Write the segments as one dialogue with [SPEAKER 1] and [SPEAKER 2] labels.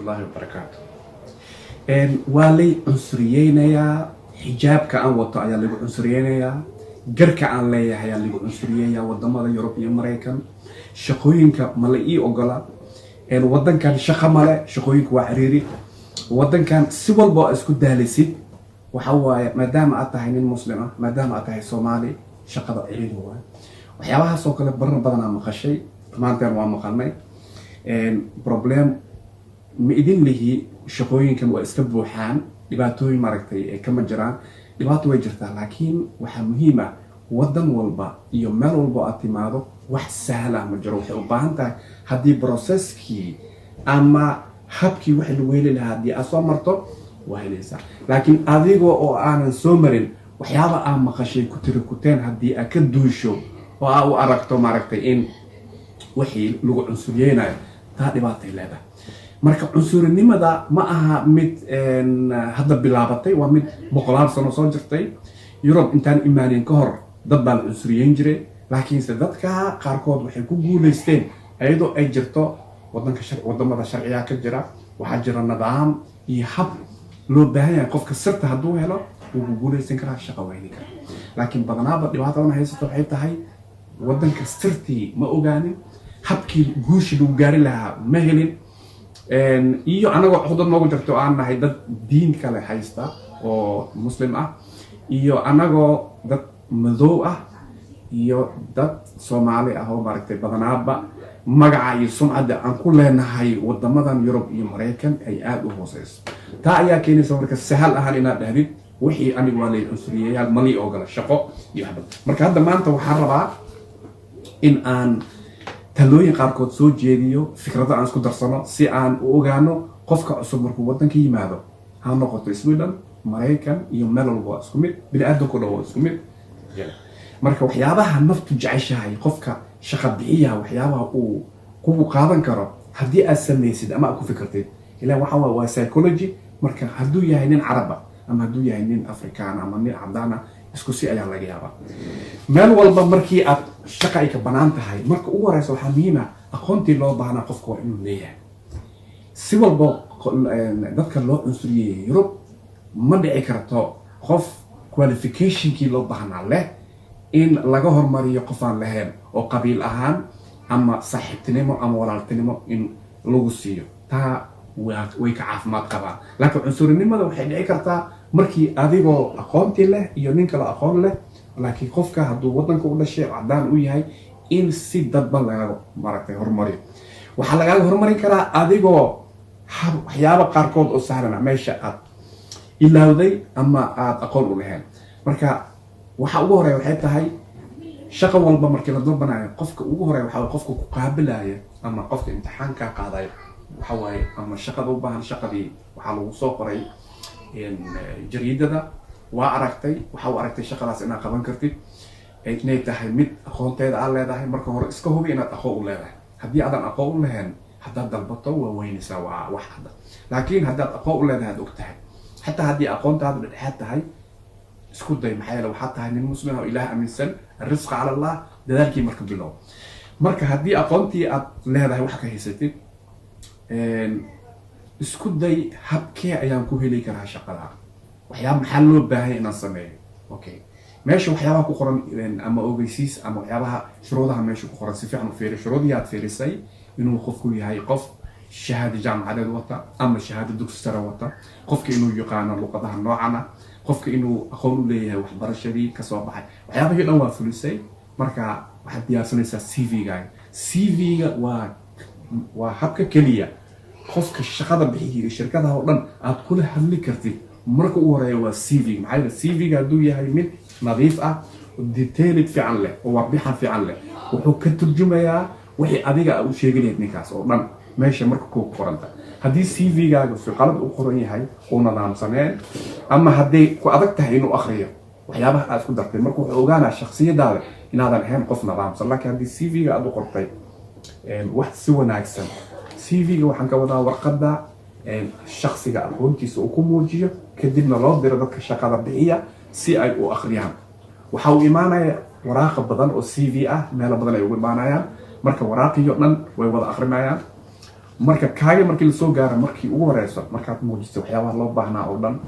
[SPEAKER 1] الله وبركاته. والي عنصريين حجابك أن وطأ يلي عنصريين قرك أن ليه يلي عنصريين ودمada يوروب iyo Mareykan shaqooyinka ma la ii ogola wadankan shaqo male shaqooyinku waa xiriiri wadankan si walba isku daalisid waxa waaye maadaama aad tahay nin muslim ah maadaama aad tahay Soomaali shaqada xiriiri waa waxyaabaha soo kale badan aan maqashay maantaan waa maqalnay problem ma idin lihi shaqooyinkan waa iska buuxaan dhibaatooyin maragtay kama jiraan dhibaato way jirtaa laakiin waxa muhiim ah wadan walba iyo meel walba aad timaado wax sahal ah ma jiro waxay u baahan tahay haddii processkii ama habkii wax lagu heli lahaa haddii aad soo marto waa helaysaa laakiin adigoo oo aanan soo marin waxyaaba aan maqashay ku tiri kuteen haddii aad ka duusho oo aad u aragto maragtay in wixii lagu cunsuriyeynayo taa dhibaatay leedahay marka cunsurinimada ma aha mid hadda bilaabatay waa mid boqolaal sano soo jirtay Europe intaan imaanin ka hor dad baa la cunsuriyeyn jiray laakiinse dadka qaarkood waxay ku guuleysteen ayadoo ay jirto wadamada sharciga ka jira waxaa jira nidaam iyo hab loo baahan yahay qofka sirta hadduu helo wuu ku guuleysan karaa shaqo weyni kara laakiin badanaaba dhibaatada haysato waxay tahay wadanka sirtii ma ogaanin habkii guushi lagu gaari lahaa ma helin iyo anagoo cudud noogu jirto aan nahay dad diin kale haysta oo muslim ah iyo anagoo dad madow ah iyo dad Soomaali ah oo maragtay badanaaba magaca iyo sumcada aan ku leenahay wadamadan Yurub iyo Mareykan ay aad u hooseyso taa ayaa keenaysa marka sahal ahaan inaad dhahdid wixii anigu waa leeyahay cunsuriyay mali ogala shaqo iyo waxba marka hadda maanta waxaan rabaa in aan talooyin qaarkood soo jeediyo fikrado aan isku darsano si aan u ogaano qofka cusub markuu wadanka yimaado ha noqoto Sweden Mareykan iyo meel walba isku mid bini'aadamku dhaw isku mid marka waxyaabaha naftu jeceshahay qofka shaqo bixiyaha waxyaabaha uu kugu qaadan karo haddii aad samaysid ama aad ku fikirtid ilaa waxa waa psychology marka hadduu yahay nin Carab ama hadduu yahay nin Afrikaan ama nin cadaan isku si ayaa laga yaabaa meel walba markii aad shaqo ay ka banaan tahay marka ugu horeysa waxaa muhiim ah aqoontii loo baahnaa qofka waa inuu leeyahay si walba dadka loo cunsuriyay Yurub ma dhici karto qof qualificationkii loo baahnaa leh in laga hormariyo qof aan lahayn oo qabiil ahaan ama saaxiibtinimo ama walaaltinimo in lagu siiyo taa way ka caafimaad qabaan laakiin cunsurinimada waxay dhici kartaa markii adigoo aqoontii leh iyo nin kale aqoon leh laakiin qofka hadduu wadanka u dhashay cadaan u yahay in si dadban laga maragtay hormariyo waxaa lagaaga hormarin karaa adigoo waxyaaba qaarkood oo sahlan meesha aad ilaawday ama aad aqoon u lahayn marka waxa ugu horeeya waxay tahay shaqo walba markii la dalbanayo qofka ugu horeeya waxa qofka ku qaabilaya ama qofka imtixaanka qaaday waxa waaye ama shaqada u baahan shaqadii waxa lagu soo qoray jariidada waa aragtay waxa uu aragtay shaqadaas inaad qaban kartid inay tahay mid aqoonteeda aad leedahay marka hore iska hubi inaad aqoon u leedahay haddii aadan aqoon u lahayn haddaad dalbato waa weynaysaa waa wax hadda laakiin haddaad aqoon u leedahay aad og tahay xataa haddii aqoontaadu dhexdhexaad tahay isku day maxaa yeele waxaad tahay nin muslim oo ilaah aaminsan arrisqa cala allah dadaalkii marka bilow marka haddii aqoontii aad leedahay wax ka haysatid isku day habkee ayaan ku heli karaa shaqada waxyaaba maxaa loo baahay inaan sameeyo okay meesha waxyaabaha ku qoran ama ogeysiis ama waxyaabaha shuruudaha meesha ku qoran si fiican u fiiri shuruudii aad fiirisay inuu qofku yahay qof shahaado jaamacadeed wata ama shahaado dugsi sare wata qofka inuu yaqaano luqadaha noocana qofka inuu aqoon u leeyahay waxbarashadii ka soo baxay waxyaabahii dhan waa fulisay marka waxaad diyaarsanaysaa CV-gaaga CV-ga waa habka keliya qofka shaqada bixiya shirkadaha oo dhan aad kula hadli kartid marka ugu horeeya waa CV maxaa yeelay CV-ga hadduu yahay mid nadiif ah detailed fiican leh oo warbixin fiican leh wuxuu ka turjumayaa wixii adiga u sheegi lahayd ninkaas oo dhan meesha marka ku qoranta haddii CV-gaaga si qalad u qoran yahay oo nidaamsaneen ama haddii ku adag tahay inuu akhriyo waxyaabaha aad ku dartay marka wuxuu ogaanaa shakhsiyadaada inaadan ahayn qof nidaamsan laakiin haddii CV-ga aad u qortay wax si wanaagsan CV-ga waxaan ka wadaa warqadda shakhsiga aqoontiisa uu ku muujiyo kadibna loo diro dadka shaqada bixiya si ay u akhriyaan waxa uu imaanaya waraaqa badan oo CV ah meelo badan ay ugu imaanayaan marka waraaqiyo dhan way wada akhrinayaan marka kaaga markii lasoo gaaro markii ugu horeyso markaad muujisay waxyaabaha loo baahnaa oo dhan,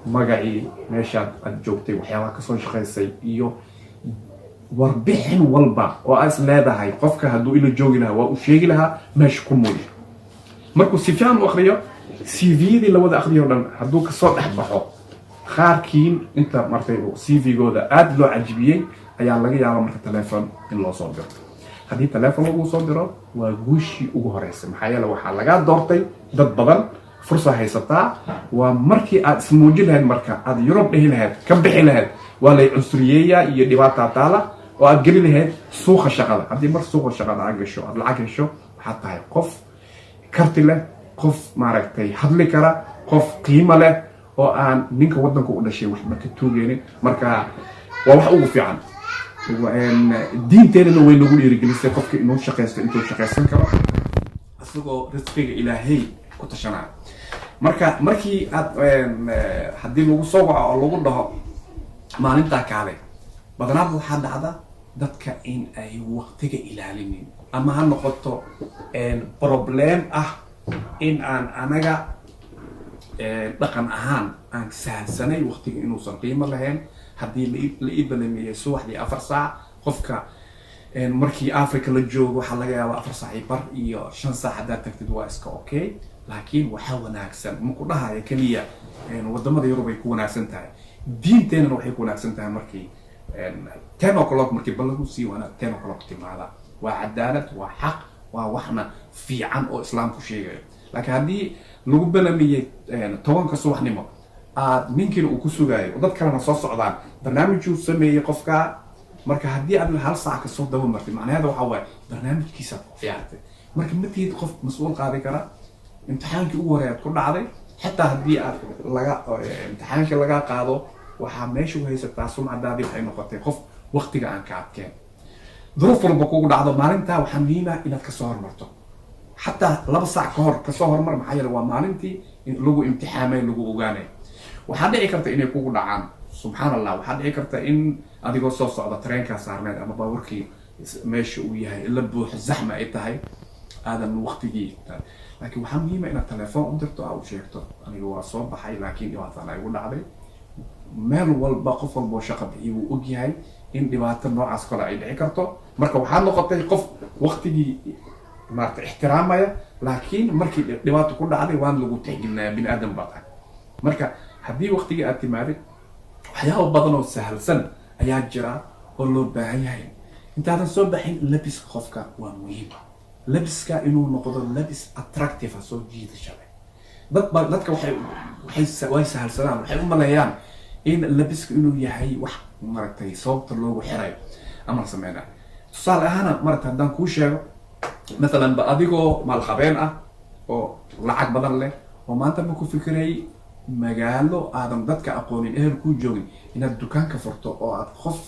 [SPEAKER 1] magacii, meeshaad aad joogtay, waxyaabaha kasoo shaqaysay iyo warbixin walba oo aad is leedahay qofka hadduu ila joogi lahaa waa u sheegi lahaa, meesha ku muuji. markuu si fiican u akriyo CV-yadii lawada akriyo dhan hadduu kasoo dhex baxo, qaarkiin inta markay CV-gooda aad loo cajibiyey ayaa laga yaaba marka telefoon in loo soo diro. haddii telefoon lagu soo diro waa guushii ugu horeysay, maxaa yeele waxaa lagaa doortay dad badan, fursa haysataa. waa markii aad ismuujin lahayd, marka aad Yurub dhihi lahayd, ka bixi lahayd, waa lay cunsuriyeeyaa iyo dhibaataa taala, oo aad geli lahayd suuqa shaqada. haddii mar suuqa shaqada aad gasho, aad lacag hesho, waxaad tahay qof karti leh, qof maaragtay hadli kara, qof qiimo leh, oo aan ninka wadanka u dhashay waxba ka tuugeynin. marka waa wax ugu fiican. diinteedana way nagu dhiirigelisay qofka inuu shaqaysto intuu shaqaysan karo isagoo risqiga ilaahay ku tashanaya. marka markii aad haddii lagu soo waco oo lagu dhaho maalintaa kaale, badanaaba waxaa dhacda dadka in ay waqtiga ilaalinin, ama ha noqoto problem ah in aan anaga dhaqan ahaan aan sahansanay waqtiga inuusan qiimo lahayn. haddii la ii balameeyay subaxdii 4 saac, qofka markii Africa la joogo waxaa laga yaabaa 4 saac iyo bar iyo 5 saac haddaad tagtid waa iska okay. laakiin waxaa wanaagsan, maku dhahaya keliya wadamada Yurub ay ku wanaagsan tahay, diinteenana waxay ku wanaagsan tahay markii 10 o'clock markii ballagu sii wanaag 10 o'clock timaada. waa cadaalad, waa xaq, waa waxna fiican oo islaamku sheegayo. laakiin haddii lagu balameeyay 10 subaxnimo, ninkiina uu ku sugaayo, dad kalena soo socdaan, barnaamijuu sameeyey qofka, marka haddii aad 1 saac kasoo daba martay, macnaheeda waxaa waaye barnaamijkiisa ciyaartay. marka matihid qof mas-uul qaadi kara. imtixaankii ugu horeeyaad ku dhacday, xataa haddii aad imtixaankii laga qaado, waxaa meesha u haysataa sumcadaadii waxay noqotay qof waqtiga aan ka adkeen. duruuf walba kugu dhacdo maalintaa waxaa muhiim ah inaad kasoo hormarto, xataa 2 saac ka hor kasoo hormar, maxaa yeele waa maalintii lagu imtixaamay, lagu ogaanay. waxaa dhici karta inay kugu dhacaan, subxaan allah, waxaa dhici karta in adigoo soo socda tareenkaa saarneed ama baaburkii meesha uu yahay la buuxo, zaxma ay tahay, aadan waqtigii. laakiin waxaa muhiim ah inaad telefoon u dirto, aad u sheegto aniga waa soo baxay laakiin dhibaataan ay igu dhacday. meel walba qof walba oo shaqo bixiyo wuu og yahay in dhibaato noocaas kale ay dhici karto. marka waxaad noqotay qof waqtigii maaragtay ixtiraamaya, laakiin markii dhibaato ku dhacday waan lagu tixgelinayaa, bini aadan baa tahay. marka haddii waqtigii aad timaadid, waxyaabo badan oo sahalsan ayaa jira oo loo baahan yahay. intaadan soo baxin, labiska qofka waa muhiim. labiska inuu noqdo labis attractive, soo jiidasho leh. dadka way sahalsadaan, waxay u maleeyaan in labiska inuu yahay wax maaragtay sababta loogu xirayo ama sameynaa. tusaale ahaana maaragtay haddaan kuu sheego, maalan ba adigoo maalqabeen ah oo lacag badan leh, oo maanta ma ku fikirayay magaalo aadan dadka aqoonin, ehel kuu joogin, inaad dukaanka furto oo aad qof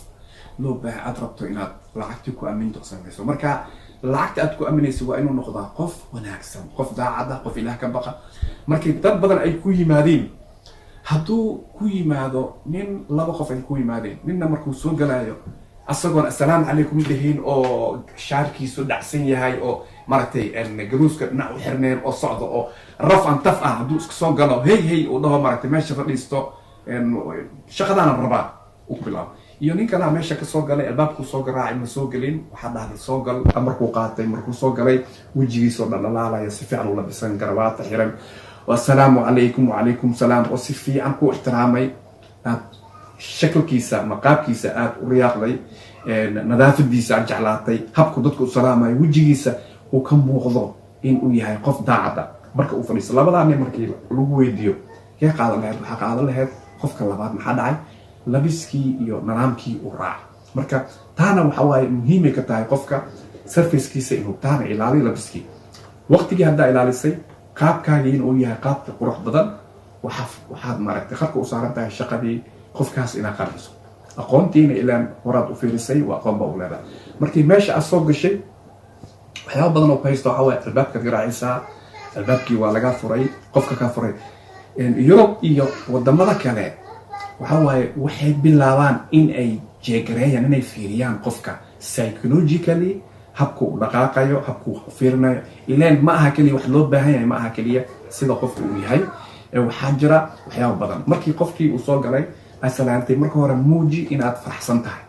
[SPEAKER 1] loo baahay aad rabto inaad lacagtii ku aaminto samayso. marka lacagta aad ku aaminayso waa inuu noqdaa qof wanaagsan, qof daacad ah, qof ilaah ka baqa. markii dad badan ay ku yimaadeen, hadduu ku yimaado nin 2 qof ay ku yimaadeen, ninna markuu soo galayo asagoon assalaamu calaykum dhahayn, oo shaarkiisu dhacsan yahay, oo maaragtay garuuska dhinac u xirneen, oo socdo oo raf an taf ah, hadduu iska soo galo hey uu dhaho maaragtay meesha fadhiisto, shaqadaana rabaa u bilaabo. iyo nin kalaa meesha kasoo galay, albaabkuu soo garaacay, ma soo gelin, waxaa dhahday soo gal. markuu qaatay, markuu soo galay, wejigiisoo dhaldhalaalaya, si fiican u labisan, garabaata xiran, assalaamu calaykum wacalaykum salaam, oo si fiican ku ixtiraamay. aad shakalkiisa, maqaabkiisa aad u riyaaqday, nadaafadiisa aad jeclaatay, habku dadku u salaamayo, wejigiisa uu ka muuqdo in uu yahay qof daacada. marka uu fadhiisto, labadaa nin markii lagu weydiiyo kee qaadan lahayd, waxaa qaadan lahayd qofka labaad. maxaa dhacay? labiskii iyo nidaamkii uu raacay. marka taana waxa waaye muhiimay ka tahay qofka surfacekiisa inuu taana ilaaliyo labiskii. waqtigii haddaa ilaalisay, qaabkaagii inuu yahay qaabka qurux badan, waxaad maaragtay qarka u saaran tahay shaqadii qofkaas inaad qariso. aqoontiina ilaan horaad u fiirisay, waa aqoon baa u leedahay. markii meesha aad soo gashay, waxyaaba badan oo ku haysta waxaa waaye albaabkaad garaacaysaa, albaabkii waa lagaa furay, qofka kaa furay. Yurub iyo wadamada kale waxa waaye waxay bilaabaan in ay jeegareeyaan, inay fiiriyaan qofka psychologically habku u dhaqaaqayo, habku wax u fiirinayo. ileen ma aha keliya wax loo baahan yahay, ma aha keliya sida qofku uu yahay, waxaa jira waxyaabo badan. markii qofkii uu soo galay asalaantay, marka hore muuji inaad faraxsan tahay,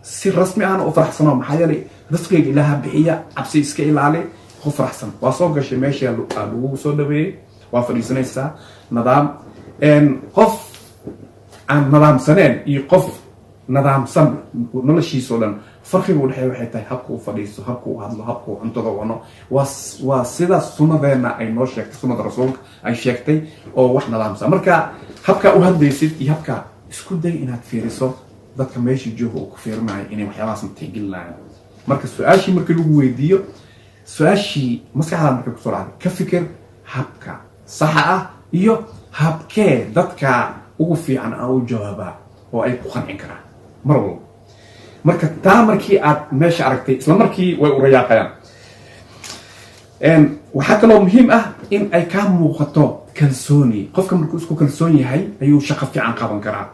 [SPEAKER 1] si rasmi ahna u faraxsano, maxaa yeelay risqiga ilaaha bixiya, cabsi iska ilaali, qof faraxsan. waa soo gashay meesha lagu soo dhaweeyey, waa fadhiisanaysaa nidaam. qof aan nidaamsaneen iyo qof nidaamsan noloshiisao dhan farqiga u dhexeeya waxay tahay habka u fadhiisto, habka u hadlo, habka u cuntada cuno. waa sida sunnadeena ay noo sheegtay, sunnada rasuulka ay sheegtay, oo wax nidaamsan. marka habka u hadlaysid iyo habka isku day inaad fiiriso dadka meesha jooga oo ku fiirinayo inay waxyaabahaas matixgelinayaan. marka su-aashii markii lagu weydiiyo, su-aashii maskaxdaada markay kusoo dhacday, ka fikir habka saxa ah iyo habkee dadka ugu fiican aan u jawaabaa oo ay ku qancin karaan mar walba. marka taa markii aad meesha aragtay, isla markii way u rayaaqayaan. waxaa kaloo muhiim ah in ay kaa muuqato kalsooni. qofka markuu isku kalsoon yahay ayuu shaqo fiican qaban karaa.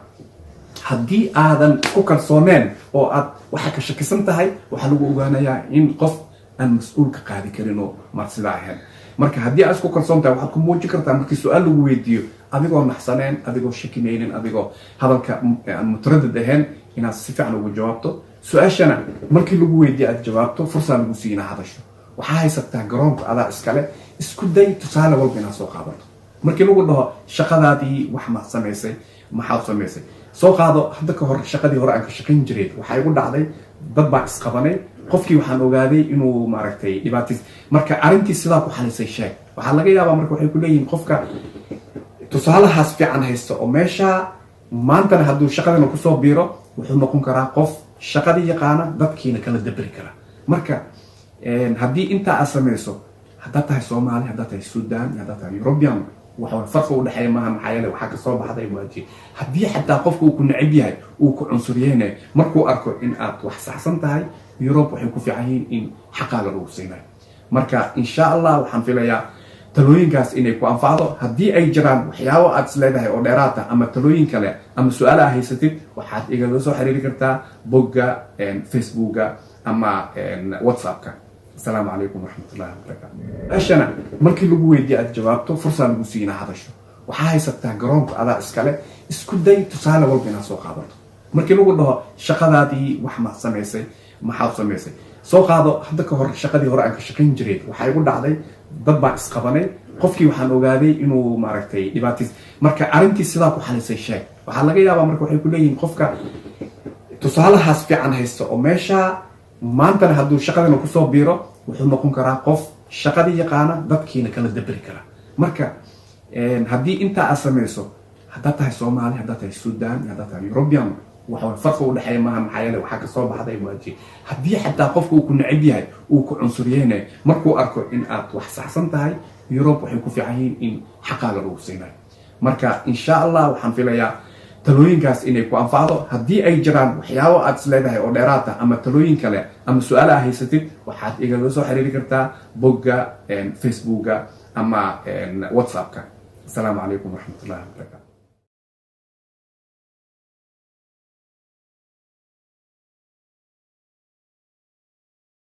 [SPEAKER 1] haddii aadan isku kalsooneen oo aad waxa ka shakisan tahay, waxaa lagu ogaanayaa in qof aan mas-uulka qaadi karin oo mar sidaa ahayn. marka haddii aad isku kalsoon tahay, waxaad ku muujin kartaa markii su-aal lagu weydiiyo adigoo naxsaneen, adigoo shakinaynin, adigoo hadalka aan mutaradid ahayn, inaad si fiican ugu jawaabto. su-aashana markii lagu weydiiyo aad jawaabto, fursaa lagu siiya inaad hadasho. waxaa haysataa garoonka adaa iskale. isku day tusaale walba inaad soo qaadato. markii lagu dhaho shaqadaadii wax maad samaysay, maxaad samaysay, soo qaado. hadda ka hor shaqadii hore aan ka shaqayn jiray, waxaa igu dhacday, dad baa isqabanay, qofkii waxaan ogaaday inuu maaragtay dhibaatiis. marka arrintii sidaa ku xalisay sheeg. waxaa laga yaabaa marka waxay ku leeyihiin qofka tusaalahaas fiican haysta oo meesha maantana hadduu shaqadana kusoo biiro, wuxuu noqon karaa qof shaqadii yaqaana, dadkiina kala dabri kara. marka haddii intaa aad samayso, haddaad tahay Soomaali, haddaad tahay Suudaan, haddaad tahay European, waxa farqi u dhexeeya maaha. maxaa yeelay waxaa kasoo baxday waaji. haddii xataa qofka uu ku neceb yahay, uu ku cunsuriyeynayo, markuu arko in aad wax saxsan tahay, Europe waxay ku fiican yihiin in xaqaaga lagu siinayo. marka insha Allah waxaan filayaa talooyinkaas inay ku anfacdo. haddii ay jiraan waxyaabo aad is leedahay oo dheeraata, ama talooyin kale, ama su-aal aad haysatid, waxaad igala soo xiriiri kartaa bogga Facebooka ama WhatsAppka. السلام عليكم ورحمة الله وبركاته. أشنا مركي لو ويدي أتجاوبته فرصة لو سينا هذا waxaa haysataa garoonka adaa iskale. isku day tusaale walba inaad soo qaadato. markii lagu dhaho shaqadaadii wax maad samaysay, maxaad samaysay, soo qaado. hadda ka hor shaqadii hore aan ka shaqayn jiray, waxaa igu dhacday, dad baa isqabanay, qofkii waxaan ogaaday inuu maaragtay dhibaatiis. marka arrintii sidaa ku xalisay sheeg. waxaa laga yaabaa marka waxay ku leeyihiin qofka tusaalahaas fiican haysta oo meesha maantana hadduu shaqadana kusoo biiro, wuxuu noqon karaa qof shaqadii yaqaana, dadkiina kala dabri kara. marka haddii intaa aad samayso, haddaad tahay Soomaali, haddaad tahay Suudaan, haddaad tahay European, waxa farqi u dhexeeya maaha. maxaa yeelay waxaa kasoo baxday waaji. haddii xataa qofka uu ku neceb yahay, uu ku cunsuriyeynayo, markuu arko in aad wax saxsan tahay, Europe waxay ku fiican yihiin in xaqaaga lagu siinayo. marka insha Allah waxaan filayaa talooyinkaas inay ku anfacdo. haddii ay jiraan waxyaabo aad is leedahay oo dheeraata, ama talooyin kale, ama su-aal aad haysatid, waxaad igala soo xiriiri kartaa bogga Facebooka ama WhatsAppka. السلام عليكم ورحمة الله وبركاته.